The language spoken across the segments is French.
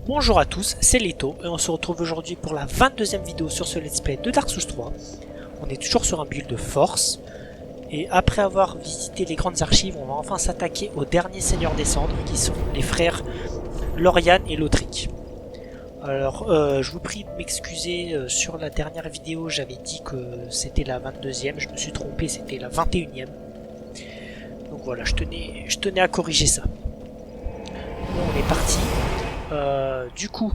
Bonjour à tous, c'est Leto et on se retrouve aujourd'hui pour la 22e vidéo sur ce let's play de Dark Souls 3. On est toujours sur un build de force et après avoir visité les grandes archives, on va enfin s'attaquer aux derniers seigneurs des cendres qui sont les frères Laurian et Lothric. Alors je vous prie de m'excuser, sur la dernière vidéo j'avais dit que c'était la 22e, je me suis trompé, c'était la 21e. Donc voilà, je tenais à corriger ça. Bon, on est parti. Du coup,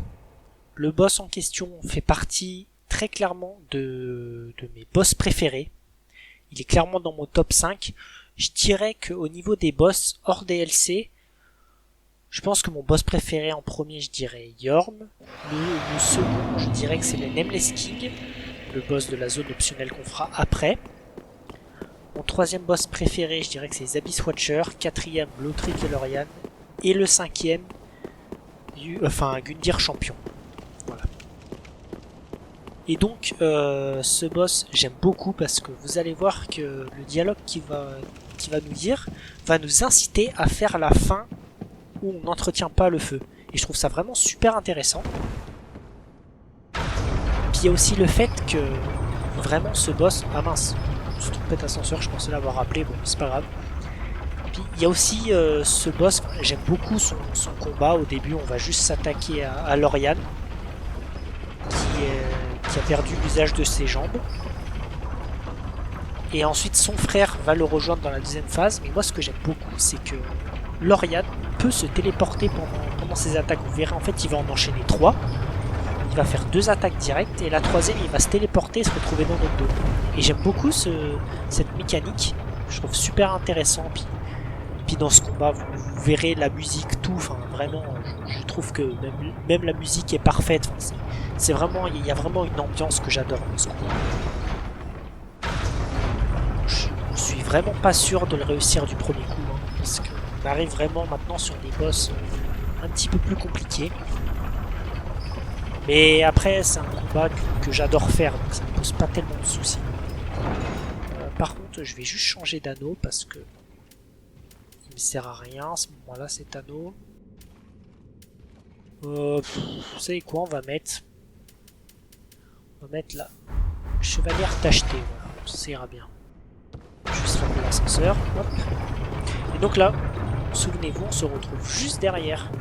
le boss en question fait partie très clairement de mes boss préférés. Il est clairement dans mon top 5. Je dirais qu'au niveau des boss hors DLC, je pense que mon boss préféré en premier, je dirais Yorm. Le second, je dirais que c'est le Nameless King, le boss de la zone optionnelle qu'on fera après. Mon troisième boss préféré, je dirais que c'est les Abyss Watcher. Quatrième, Lothric et Laurian. Et le cinquième, Gundyr Champion. Voilà. Et donc ce boss j'aime beaucoup parce que vous allez voir que le dialogue qu'il va nous dire va nous inciter à faire la fin où on n'entretient pas le feu. Et je trouve ça vraiment super intéressant. Puis il y a aussi le fait que vraiment ce boss... Ah mince, je me suis trompé d'ascenseur, je pensais l'avoir rappelé, bon c'est pas grave. Puis il y a aussi ce boss, j'aime beaucoup son combat. Au début on va juste s'attaquer à Laurian qui a perdu l'usage de ses jambes. Et ensuite son frère va le rejoindre dans la deuxième phase. Mais moi ce que j'aime beaucoup c'est que Laurian peut se téléporter pendant ses attaques. Vous verrez en fait il va en enchaîner 3. Il va faire 2 attaques directes et la troisième il va se téléporter et se retrouver dans notre dos. Et j'aime beaucoup cette mécanique, je trouve super intéressant. Puis dans ce combat, vous verrez la musique, tout, enfin vraiment, je trouve que même la musique est parfaite. Enfin, c'est vraiment, il y a vraiment une ambiance que j'adore dans ce combat. Je suis vraiment pas sûr de le réussir du premier coup, hein, parce qu'on arrive vraiment maintenant sur des boss un petit peu plus compliqués. Mais après, c'est un combat que j'adore faire, donc ça me pose pas tellement de soucis. Par contre, je vais juste changer d'anneau parce que il me sert à rien à ce moment-là cet anneau. Vous savez quoi, on va mettre la chevalière tachetée, voilà, ça ira bien. Juste fermer l'ascenseur, hop. Et donc là, souvenez-vous, on se retrouve juste derrière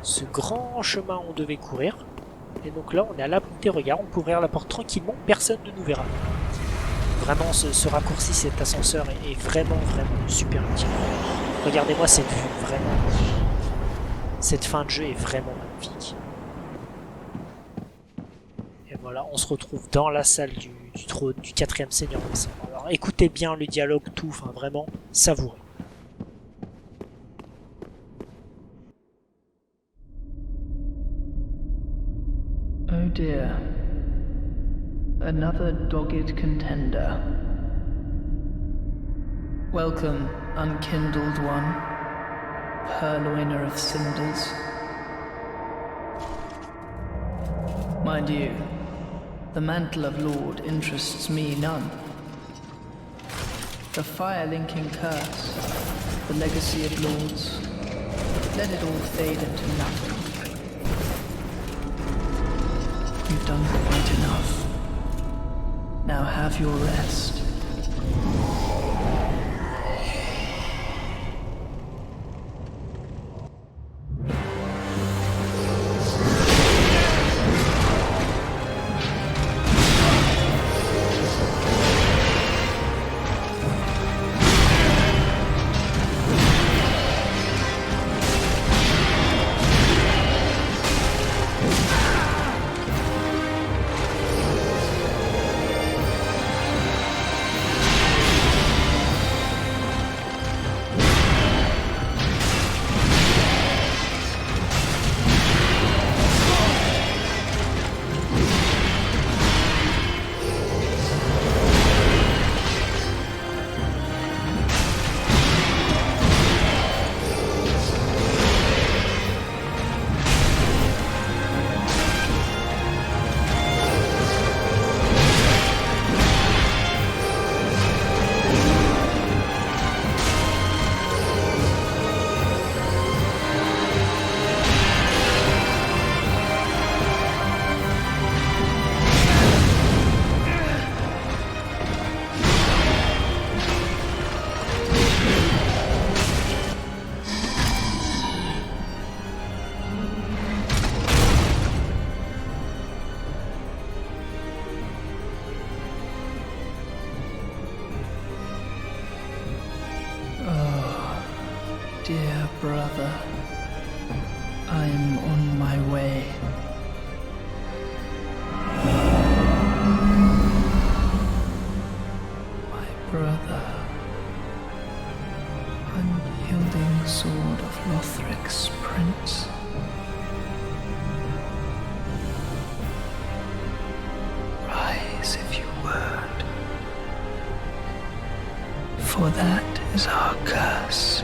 ce grand chemin où on devait courir. Et donc là, on est à l'abri des regards, on peut ouvrir la porte tranquillement, personne ne nous verra. Vraiment, ce raccourci, cet ascenseur est vraiment super utile. Regardez-moi cette vue, vraiment. Cette fin de jeu est vraiment magnifique. Et voilà, on se retrouve dans la salle du trône du 4e seigneur des cendres. Alors écoutez bien le dialogue, tout, enfin vraiment, savourez. Oh dear, another dogged contender. Welcome, unkindled one, purloiner of cinders. Mind you, the mantle of Lord interests me none. The fire-linking curse, the legacy of lords, let it all fade into nothing. You've done quite enough. Now have your rest. brother. I'm on my way. My brother. Unyielding sword of Lothric's prince. Rise if you would. For that is our curse.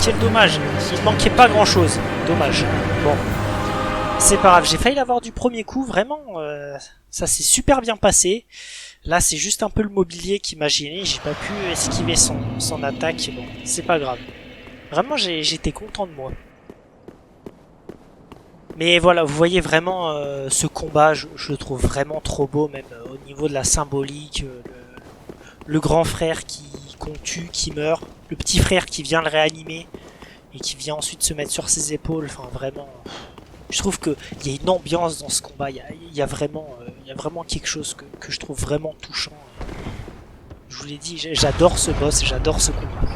Quel dommage, il manquait pas grand chose, dommage. Bon, c'est pas grave, j'ai failli l'avoir du premier coup, vraiment, ça s'est super bien passé. Là c'est juste un peu le mobilier qui m'a gêné, j'ai pas pu esquiver son attaque, bon, c'est pas grave. Vraiment j'étais content de moi. Mais voilà, vous voyez vraiment ce combat, je le trouve vraiment trop beau, même au niveau de la symbolique, le grand frère qu'on tue, qui meurt, le petit frère qui vient le réanimer et qui vient ensuite se mettre sur ses épaules, enfin vraiment, je trouve qu'il y a une ambiance dans ce combat, il y a vraiment quelque chose que je trouve vraiment touchant. Je vous l'ai dit, j'adore ce boss, j'adore ce combat.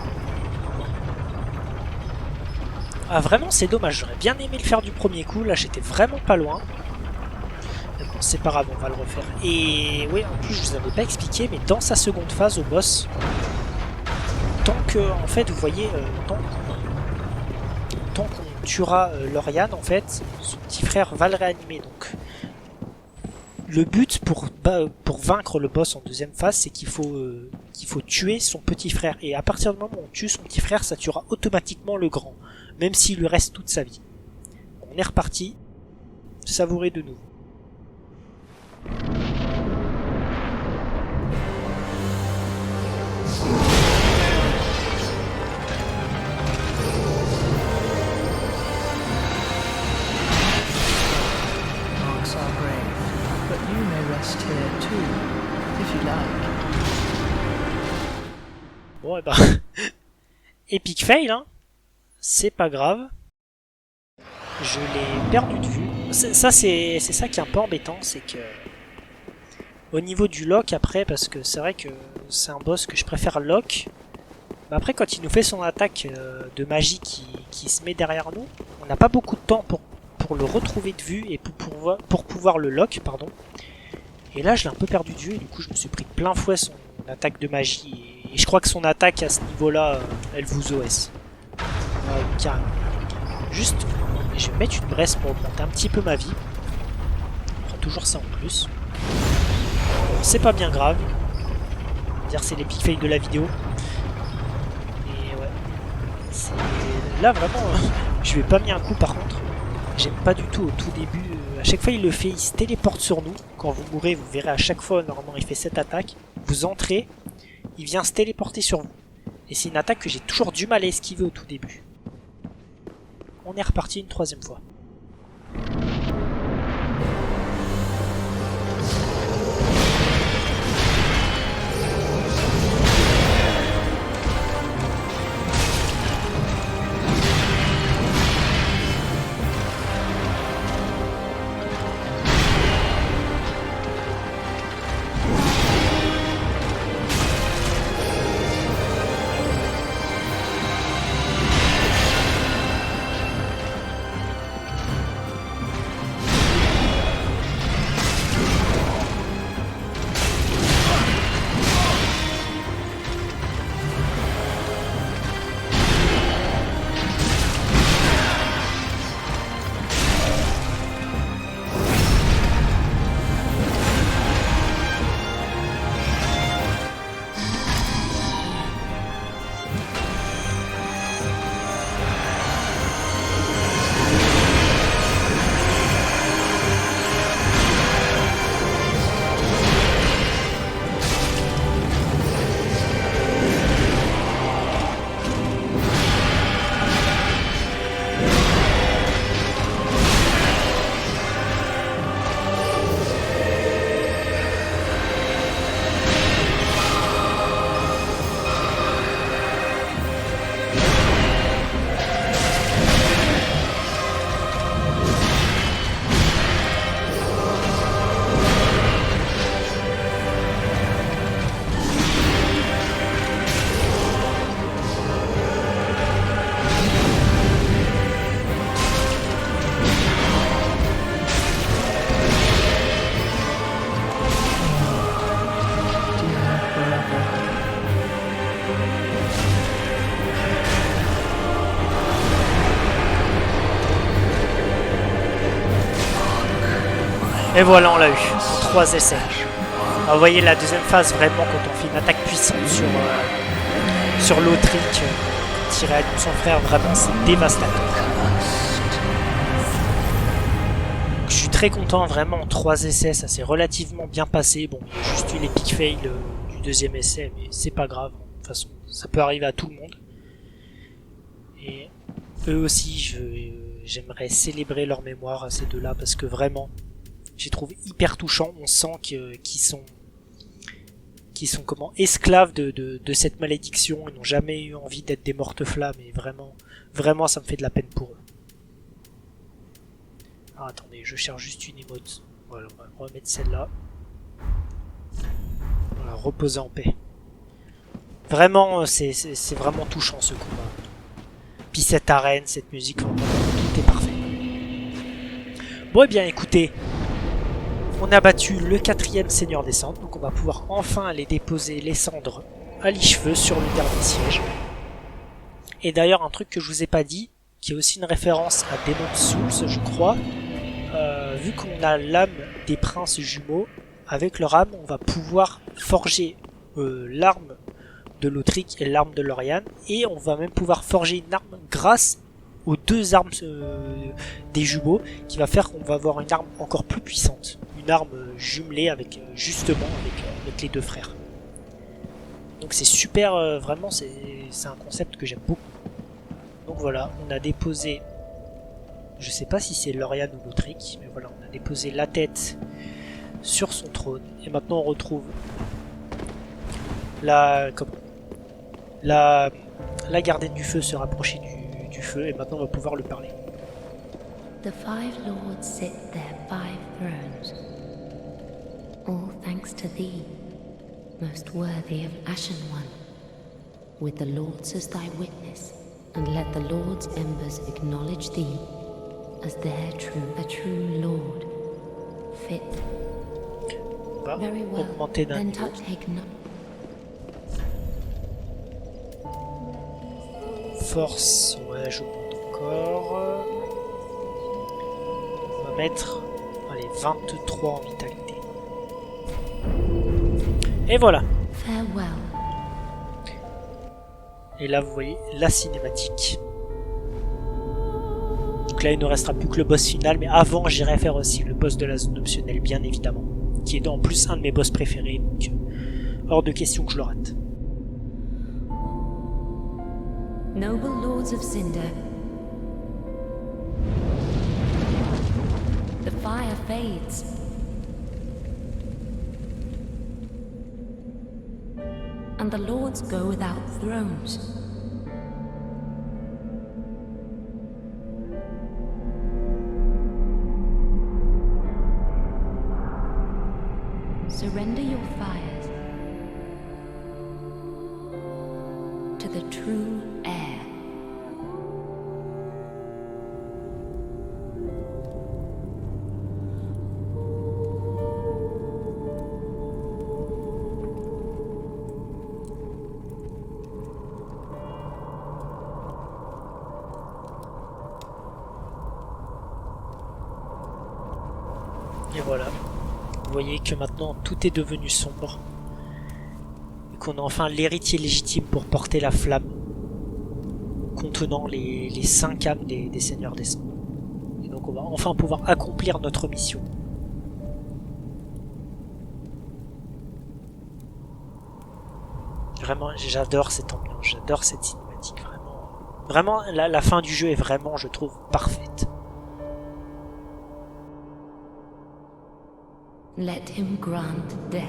Ah vraiment c'est dommage, j'aurais bien aimé le faire du premier coup, là j'étais vraiment pas loin. Mais bon, c'est pas grave, on va le refaire. Et oui, en plus je vous avais pas expliqué, mais dans sa seconde phase au boss, tant que, en fait, vous voyez, tant qu'on tuera Lauriane, en fait, son petit frère va le réanimer. Donc, le but pour vaincre le boss en deuxième phase, c'est qu'il faut tuer son petit frère. Et à partir du moment où on tue son petit frère, ça tuera automatiquement le grand, même s'il lui reste toute sa vie. On est reparti, savourez de nouveau. Bon, et bah, epic fail, hein. C'est pas grave. Je l'ai perdu de vue. C'est ça qui est un peu embêtant, c'est que au niveau du lock après, parce que c'est vrai que c'est un boss que je préfère lock, Après, quand il nous fait son attaque de magie qui se met derrière nous, on n'a pas beaucoup de temps pour le retrouver de vue et pour pouvoir le lock, pardon. Et là, je l'ai un peu perdu de vue et du coup, je me suis pris de plein fouet son attaque de magie. Et je crois que son attaque à ce niveau-là, elle vous OS. Carrément. Juste, je vais mettre une bresse pour augmenter un petit peu ma vie. On fera toujours ça en plus. Bon, c'est pas bien grave. On va dire c'est l'epic fail de la vidéo. Et ouais. Là vraiment, je lui ai pas mis un coup par contre. J'aime pas du tout au tout début. À chaque fois il le fait, il se téléporte sur nous. Quand vous mourrez, vous verrez à chaque fois, normalement il fait cette attaque. Vous entrez, il vient se téléporter sur vous. Et c'est une attaque que j'ai toujours du mal à esquiver au tout début. On est reparti une troisième fois. Et voilà, on l'a eu. 3 essais. Alors, vous voyez la deuxième phase, vraiment, quand on fait une attaque puissante sur l'Autrique, tiré à son frère, vraiment, c'est dévastateur. Donc, je suis très content, vraiment, 3 essais, ça s'est relativement bien passé. Bon, il y a juste eu l'epic fail du deuxième essai, mais c'est pas grave. De toute façon, ça peut arriver à tout le monde. Et eux aussi, j'aimerais célébrer leur mémoire à ces deux-là, parce que vraiment, j'ai trouvé hyper touchant. On sent qu'ils sont comment esclaves de cette malédiction. Ils n'ont jamais eu envie d'être des morte-flammes. Et vraiment, ça me fait de la peine pour eux. Alors, attendez, je cherche juste une emote. Voilà, on va remettre celle-là. Voilà, reposer en paix. Vraiment, c'est vraiment touchant ce combat. Puis cette arène, cette musique, tout est parfait. Bon, et bien, écoutez. On a battu le 4e Seigneur des Cendres, donc on va pouvoir enfin aller déposer les cendres à Licheveux sur le dernier siège. Et d'ailleurs, un truc que je vous ai pas dit, qui est aussi une référence à Demon's Souls, je crois, vu qu'on a l'âme des princes jumeaux, avec leur âme, on va pouvoir forger l'arme de l'Autrique et l'arme de Lauriane, et on va même pouvoir forger une arme grâce aux 2 armes des jumeaux, qui va faire qu'on va avoir une arme encore plus puissante. Une arme jumelée avec justement avec les 2 frères. Donc c'est super, vraiment c'est un concept que j'aime beaucoup. Donc voilà, on a déposé, je sais pas si c'est Lauriane ou l'Autrique, mais voilà, on a déposé la tête sur son trône. Et maintenant on retrouve la gardienne du feu se rapprocher du feu, et maintenant on va pouvoir lui parler. The 5 lords sit their 5 thrones, all thanks to thee, most worthy of Ashen One. with the Lords as thy witness, and let the Lord's embers acknowledge thee as a true Lord. Fit. On va Very well. augmenter d'un Then niveau. take no. Force, ouais, je monte encore. On va mettre, allez, 23 en vitalité. Et voilà. Farewell. Et là, vous voyez la cinématique. Donc là, il ne restera plus que le boss final, mais avant, j'irai faire aussi le boss de la zone optionnelle, bien évidemment, qui est en plus un de mes boss préférés, donc hors de question que je le rate. Noble Lords of Cinder, the fire fades. And the Lords go without thrones. Surrender your fires to the true heir. Et voilà. Vous voyez que maintenant tout est devenu sombre. Et qu'on a enfin l'héritier légitime pour porter la flamme contenant les 5 âmes des seigneurs des cendres. Et donc on va enfin pouvoir accomplir notre mission. Vraiment, j'adore cette ambiance, j'adore cette cinématique, vraiment. Vraiment, la fin du jeu est vraiment, je trouve, parfaite. Let him grant death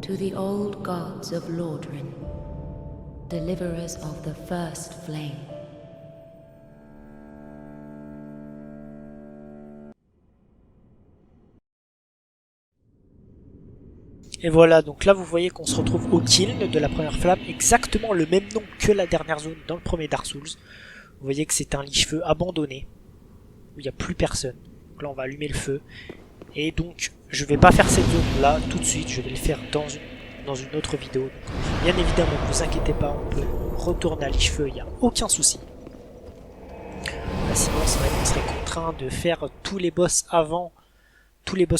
to the old gods of Lordran, deliverers of the first flame. Et voilà, donc là vous voyez qu'on se retrouve au Kiln de la première flamme, exactement le même nom que la dernière zone dans le premier Dark Souls. Vous voyez que c'est un lit-feu abandonné, où il n'y a plus personne. Donc là on va allumer le feu. Et donc je vais pas faire cette zone là tout de suite, je vais le faire dans une autre vidéo. Donc, bien évidemment, ne vous inquiétez pas, on peut retourner à lit-feu, il n'y a aucun souci. Là, sinon c'est vrai qu'on serait contraint de faire tous les boss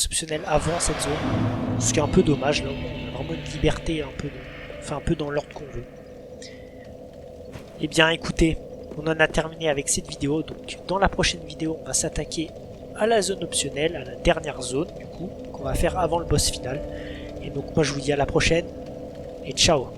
optionnels avant cette zone. Ce qui est un peu dommage, là on a vraiment une liberté un peu dans l'ordre qu'on veut. Et bien écoutez, on en a terminé avec cette vidéo, donc dans la prochaine vidéo on va s'attaquer à la zone optionnelle, à la dernière zone du coup, qu'on va faire avant le boss final. Et donc moi je vous dis à la prochaine, et ciao.